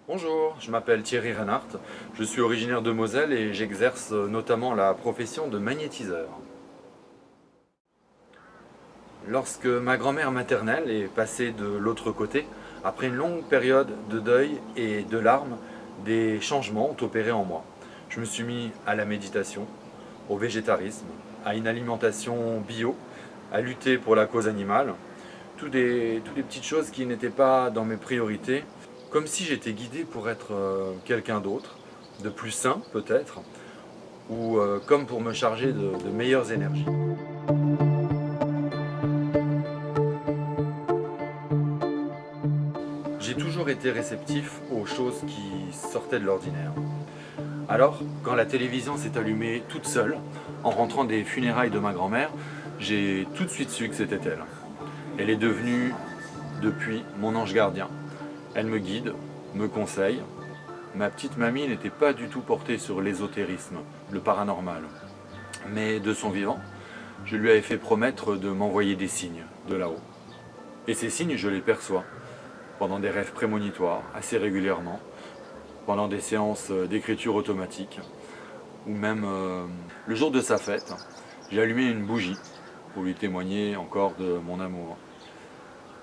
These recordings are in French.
Bonjour, je m'appelle Thierry Reinhardt, je suis originaire de Moselle et j'exerce notamment la profession de magnétiseur. Lorsque ma grand-mère maternelle est passée de l'autre côté, après une longue période de deuil et de larmes, des changements ont opéré en moi. Je me suis mis à la méditation, au végétarisme, à une alimentation bio, à lutter pour la cause animale, toutes les petites choses qui n'étaient pas dans mes priorités, comme si j'étais guidé pour être quelqu'un d'autre, de plus sain peut-être, ou comme pour me charger de meilleures énergies. J'ai toujours été réceptif aux choses qui sortaient de l'ordinaire. Alors, quand la télévision s'est allumée toute seule, en rentrant des funérailles de ma grand-mère, j'ai tout de suite su que c'était elle. Elle est devenue, depuis, mon ange gardien. Elle me guide, me conseille. Ma petite mamie n'était pas du tout portée sur l'ésotérisme, le paranormal. Mais de son vivant, je lui avais fait promettre de m'envoyer des signes de là-haut. Et ces signes, je les perçois pendant des rêves prémonitoires, assez régulièrement, pendant des séances d'écriture automatique, ou même le jour de sa fête, j'ai allumé une bougie pour lui témoigner encore de mon amour.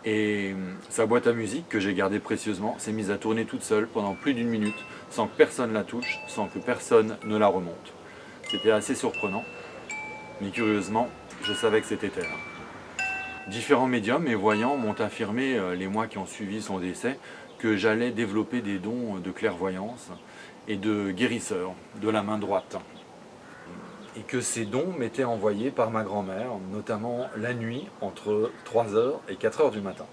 Et sa boîte à musique, que j'ai gardée précieusement, s'est mise à tourner toute seule pendant plus d'une minute, sans que personne la touche, sans que personne ne la remonte. C'était assez surprenant, mais curieusement, je savais que c'était elle. Différents médiums et voyants m'ont affirmé, les mois qui ont suivi son décès, que j'allais développer des dons de clairvoyance et de guérisseur de la main droite. Et que ces dons m'étaient envoyés par ma grand-mère, notamment la nuit entre 3h et 4h du matin.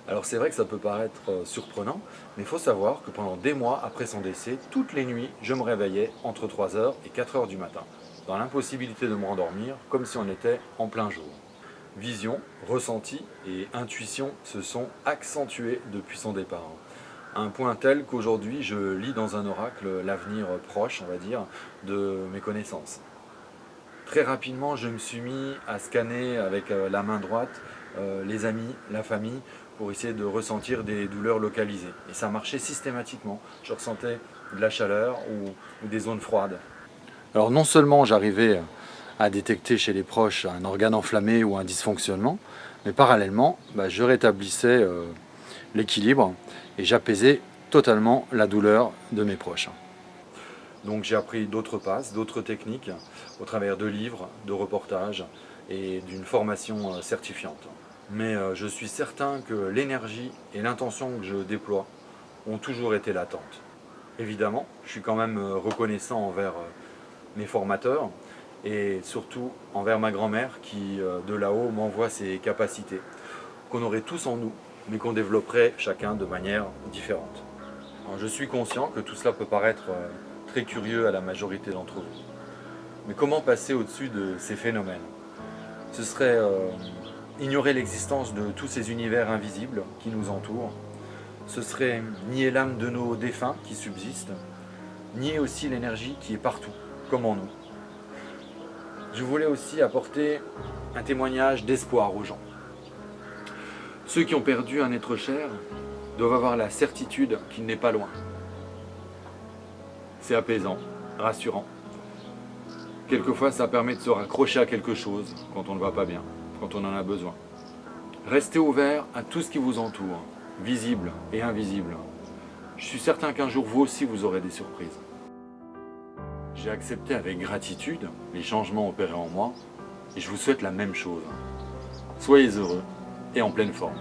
Alors c'est vrai que ça peut paraître surprenant, mais il faut savoir que pendant des mois après son décès, toutes les nuits, je me réveillais entre 3h et 4h du matin, dans l'impossibilité de me rendormir, comme si on était en plein jour. Vision, ressenti et intuition se sont accentués depuis son départ. À un point tel qu'aujourd'hui, je lis dans un oracle l'avenir proche, on va dire, de mes connaissances. Très rapidement, je me suis mis à scanner avec la main droite les amis, la famille, pour essayer de ressentir des douleurs localisées. Et ça marchait systématiquement. Je ressentais de la chaleur ou des zones froides. Alors non seulement j'arrivais à détecter chez les proches un organe enflammé ou un dysfonctionnement, mais parallèlement, je rétablissais l'équilibre et j'apaisais totalement la douleur de mes proches. Donc j'ai appris d'autres passes, d'autres techniques au travers de livres, de reportages et d'une formation certifiante. Mais je suis certain que l'énergie et l'intention que je déploie ont toujours été latentes. Évidemment, je suis quand même reconnaissant envers mes formateurs et surtout envers ma grand-mère qui, de là-haut, m'envoie ses capacités, qu'on aurait tous en nous, mais qu'on développerait chacun de manière différente. Alors, je suis conscient que tout cela peut paraître très curieux à la majorité d'entre vous. Mais comment passer au-dessus de ces phénomènes? Ce serait ignorer l'existence de tous ces univers invisibles qui nous entourent. Ce serait nier l'âme de nos défunts qui subsistent, nier aussi l'énergie qui est partout, comme en nous. Je voulais aussi apporter un témoignage d'espoir aux gens. Ceux qui ont perdu un être cher doivent avoir la certitude qu'il n'est pas loin. C'est apaisant, rassurant. Quelquefois, ça permet de se raccrocher à quelque chose quand on ne va pas bien, quand on en a besoin. Restez ouvert à tout ce qui vous entoure, visible et invisible. Je suis certain qu'un jour, vous aussi, vous aurez des surprises. J'ai accepté avec gratitude les changements opérés en moi et je vous souhaite la même chose. Soyez heureux et en pleine forme.